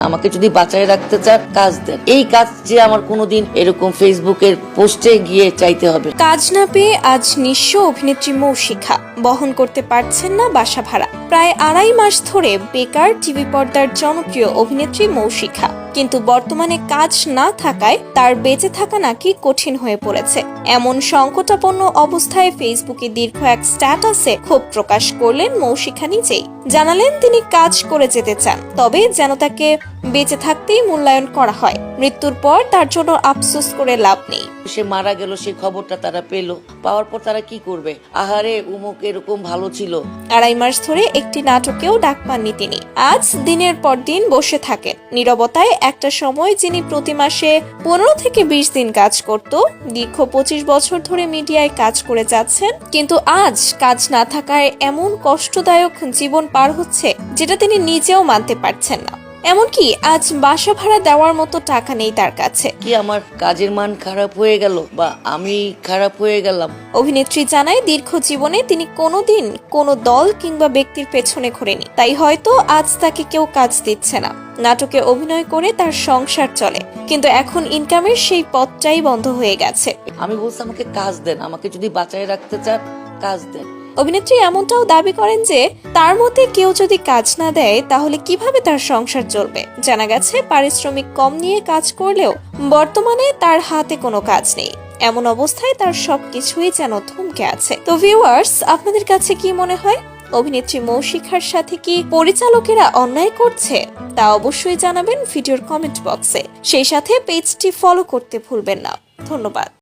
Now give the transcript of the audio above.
আমাকে যদি বাঁচায় রাখতে চান কাজ দেন। এই কাজ যে আমার কোনোদিন এরকম ফেসবুকের পোস্টে গিয়ে চাইতে হবে। কাজ না পেয়ে আজ নিঃস্ব অভিনেত্রী মৌশিখা, বহন করতে পারছেন না বাসা ভাড়া। প্রায় 2.5 মাস ধরে বেকার টিভি পর্দার জনপ্রিয় অভিনেত্রী মৌশিখা, কিন্তু বর্তমানে কাজ না থাকায় তার বেঁচে থাকা নাকি কঠিন হয়ে পড়েছে। এমন সংকটাপন্ন অবস্থায় ফেসবুকে দীর্ঘ এক স্ট্যাটাসে ক্ষোভ প্রকাশ করলেন মৌশিখা নিজেই। জানালেন তিনি কাজ করে যেতে চান, তবে যেন তাকে বেঁচে থাকতেই মূল্যায়ন করা হয়। মৃত্যুর পর তার জন্য আফসোস করে লাভ নেই। সে মারা গেল, সেই খবরটা তারা পেল, পাওয়ার পর তারা কি করবে? আহারে উমুক এরকম ভালো ছিল। 2.5 মাস ধরে একটি নাটকেও ডাক পাননি তিনি। আজ দিনের পর দিন বসে থাকেন নীরবতায়। একটা সময় যিনি প্রতি মাসে 15 থেকে 20 দিন কাজ করত, দীর্ঘ 25 বছর ধরে মিডিয়ায় কাজ করে যাচ্ছেন, কিন্তু আজ কাজ না থাকায় এমন কষ্টদায়ক জীবন পার হচ্ছে যেটা তিনি নিজেও মানতে পারছেন না। এমনকি আজ বাসা ভাড়া দেওয়ার মতো টাকা নেই তার কাছে। কি আমার কাজের মান খারাপ হয়ে গেল, বা আমি খারাপ হয়ে গেলাম? অভিনেত্রী জানায় দীর্ঘ জীবনে তিনি কোনোদিন কোনো দল কিংবা ব্যক্তির পেছনে ঘোরেনি, তাই হয়তো আজ তাকে কেউ কাজ দিচ্ছে না। নাটকে অভিনয় করে তার সংসার চলে, কিন্তু এখন ইনকামের সেই পথটাই বন্ধ হয়ে গেছে। আমি বলছি আমাকে কাজ দেন, আমাকে যদি বাঁচায় রাখতে চান কাজ দেন। অভিনেত্রী এমনটাও দাবি করেন যে তার মতে কেউ যদি কাজ না দেয় তাহলে কিভাবে তার সংসার চলবে। জানা গেছে পারিশ্রমিক কম নিয়ে কাজ করলেও বর্তমানে তার হাতে কোনো কাজ নেই। এমন অবস্থায় তার সবকিছুই যেন থমকে আছে। তো ভিউয়ার্স, আপনাদের কাছে কি মনে হয়, অভিনেত্রী মৌশিখার সাথে কি পরিচালকেরা অন্যায় করছে? তা অবশ্যই জানাবেন ভিডিওর কমেন্ট বক্সে। সেই সাথে পেজটি ফলো করতে ভুলবেন না। ধন্যবাদ।